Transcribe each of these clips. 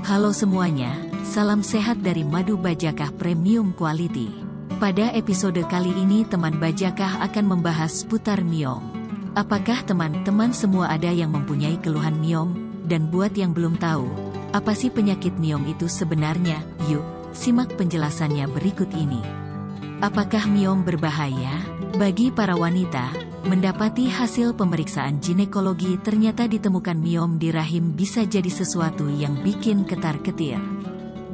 Halo semuanya, salam sehat dari Madu Bajakah Premium Quality. Pada episode kali ini teman Bajakah akan membahas seputar myom. Apakah teman-teman semua ada yang mempunyai keluhan myom? Dan buat yang belum tahu, apa sih penyakit myom itu sebenarnya? Yuk, simak penjelasannya berikut ini. Apakah myom berbahaya? Bagi para wanita, mendapati hasil pemeriksaan ginekologi ternyata ditemukan myom di rahim bisa jadi sesuatu yang bikin ketar-ketir.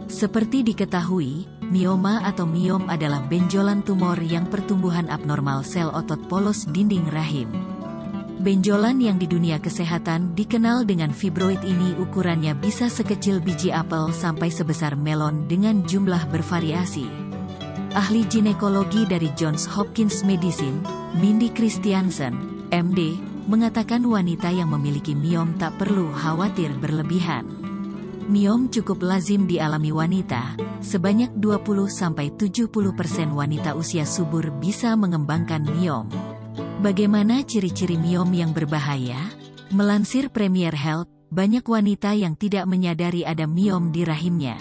Seperti diketahui, myoma atau myom adalah benjolan tumor yang pertumbuhan abnormal sel otot polos dinding rahim. Benjolan yang di dunia kesehatan dikenal dengan fibroid ini ukurannya bisa sekecil biji apel sampai sebesar melon dengan jumlah bervariasi. Ahli ginekologi dari Johns Hopkins Medicine, Mindy Christiansen, MD, mengatakan wanita yang memiliki myom tak perlu khawatir berlebihan. Myom cukup lazim dialami wanita, sebanyak 20-70% wanita usia subur bisa mengembangkan myom. Bagaimana ciri-ciri myom yang berbahaya? Melansir Premier Health, banyak wanita yang tidak menyadari ada myom di rahimnya.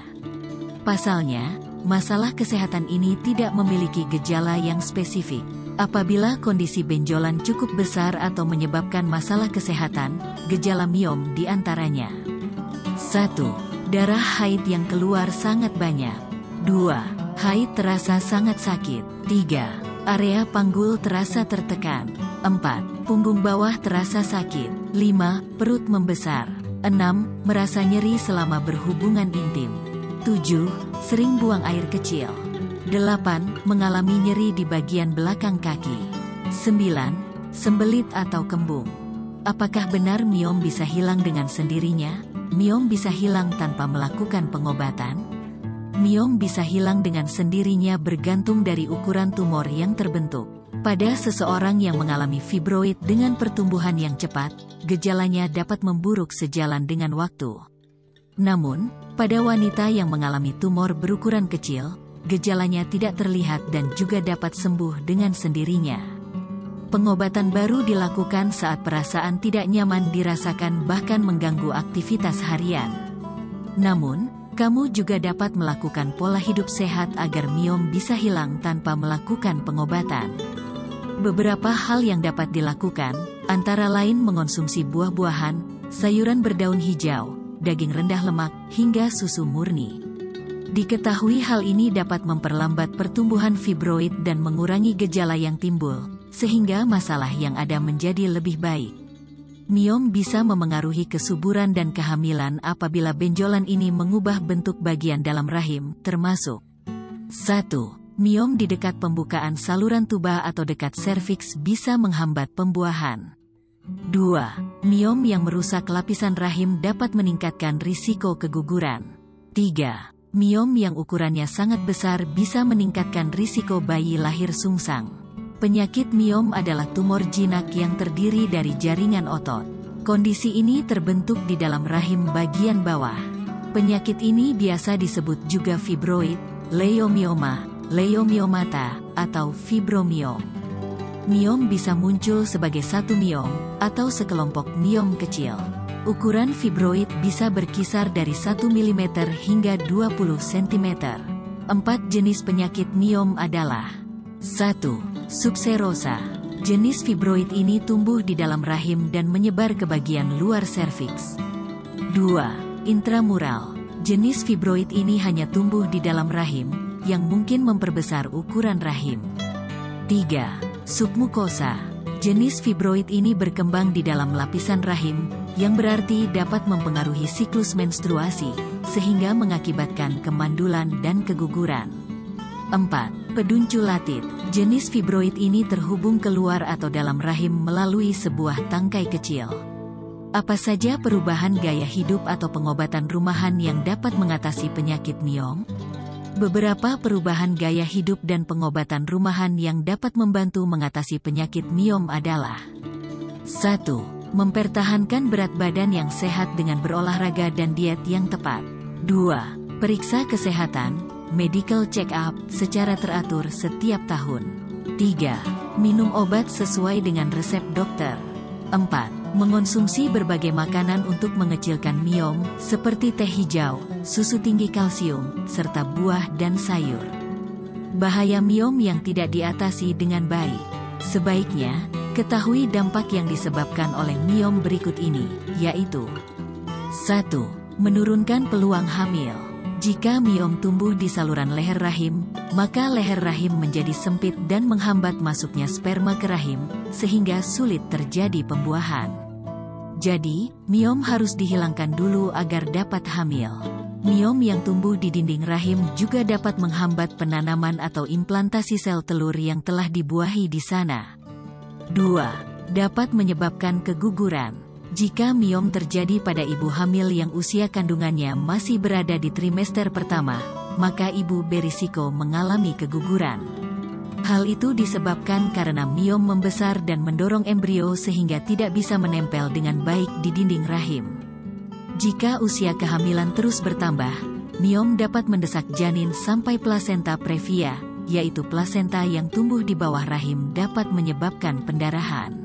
Pasalnya, masalah kesehatan ini tidak memiliki gejala yang spesifik. Apabila kondisi benjolan cukup besar atau menyebabkan masalah kesehatan, gejala myom diantaranya. 1. Darah haid yang keluar sangat banyak. 2. Haid terasa sangat sakit. 3. Area panggul terasa tertekan. 4. Punggung bawah terasa sakit. 5. Perut membesar. 6. Merasa nyeri selama berhubungan intim. 7. Sering buang air kecil. 8. Mengalami nyeri di bagian belakang kaki. 9. Sembelit atau kembung. Apakah benar myom bisa hilang dengan sendirinya? Myom bisa hilang tanpa melakukan pengobatan? Myom bisa hilang dengan sendirinya bergantung dari ukuran tumor yang terbentuk. Pada seseorang yang mengalami fibroid dengan pertumbuhan yang cepat, gejalanya dapat memburuk sejalan dengan waktu. Namun, pada wanita yang mengalami tumor berukuran kecil, gejalanya tidak terlihat dan juga dapat sembuh dengan sendirinya. Pengobatan baru dilakukan saat perasaan tidak nyaman dirasakan bahkan mengganggu aktivitas harian. Namun, kamu juga dapat melakukan pola hidup sehat agar myom bisa hilang tanpa melakukan pengobatan. Beberapa hal yang dapat dilakukan, antara lain mengonsumsi buah-buahan, sayuran berdaun hijau, daging rendah lemak, hingga susu murni. Diketahui hal ini dapat memperlambat pertumbuhan fibroid dan mengurangi gejala yang timbul, sehingga masalah yang ada menjadi lebih baik. Myom bisa memengaruhi kesuburan dan kehamilan apabila benjolan ini mengubah bentuk bagian dalam rahim, termasuk 1. Myom di dekat pembukaan saluran tuba atau dekat serviks bisa menghambat pembuahan. 2. Myom yang merusak lapisan rahim dapat meningkatkan risiko keguguran. 3. Myom yang ukurannya sangat besar bisa meningkatkan risiko bayi lahir sungsang. Penyakit myom adalah tumor jinak yang terdiri dari jaringan otot. Kondisi ini terbentuk di dalam rahim bagian bawah. Penyakit ini biasa disebut juga fibroid, leiomyoma, leiomyomata, atau fibromyom. Myom bisa muncul sebagai satu myom, atau sekelompok myom kecil. Ukuran fibroid bisa berkisar dari 1 mm hingga 20 cm. 4 jenis penyakit myom adalah 1. Subserosa. Jenis fibroid ini tumbuh di dalam rahim dan menyebar ke bagian luar serviks. 2. Intramural. Jenis fibroid ini hanya tumbuh di dalam rahim, yang mungkin memperbesar ukuran rahim. 3. Submukosa. Jenis fibroid ini berkembang di dalam lapisan rahim, yang berarti dapat mempengaruhi siklus menstruasi, sehingga mengakibatkan kemandulan dan keguguran. 4. Pedunculatit. Jenis fibroid ini terhubung keluar atau dalam rahim melalui sebuah tangkai kecil. Apa saja perubahan gaya hidup atau pengobatan rumahan yang dapat mengatasi penyakit myom? Beberapa perubahan gaya hidup dan pengobatan rumahan yang dapat membantu mengatasi penyakit myom adalah 1. Mempertahankan berat badan yang sehat dengan berolahraga dan diet yang tepat. 2. Periksa kesehatan, medical check-up, secara teratur setiap tahun. 3. Minum obat sesuai dengan resep dokter. 4. Mengonsumsi berbagai makanan untuk mengecilkan miom, seperti teh hijau, susu tinggi kalsium, serta buah dan sayur. Bahaya miom yang tidak diatasi dengan baik. Sebaiknya, ketahui dampak yang disebabkan oleh miom berikut ini, yaitu 1. Menurunkan peluang hamil. Jika miom tumbuh di saluran leher rahim, maka leher rahim menjadi sempit dan menghambat masuknya sperma ke rahim, sehingga sulit terjadi pembuahan. Jadi, miom harus dihilangkan dulu agar dapat hamil. Miom yang tumbuh di dinding rahim juga dapat menghambat penanaman atau implantasi sel telur yang telah dibuahi di sana. 2. Dapat menyebabkan keguguran. Jika miom terjadi pada ibu hamil yang usia kandungannya masih berada di trimester pertama, maka ibu berisiko mengalami keguguran. Hal itu disebabkan karena miom membesar dan mendorong embrio sehingga tidak bisa menempel dengan baik di dinding rahim. Jika usia kehamilan terus bertambah, miom dapat mendesak janin sampai plasenta previa, yaitu plasenta yang tumbuh di bawah rahim dapat menyebabkan pendarahan.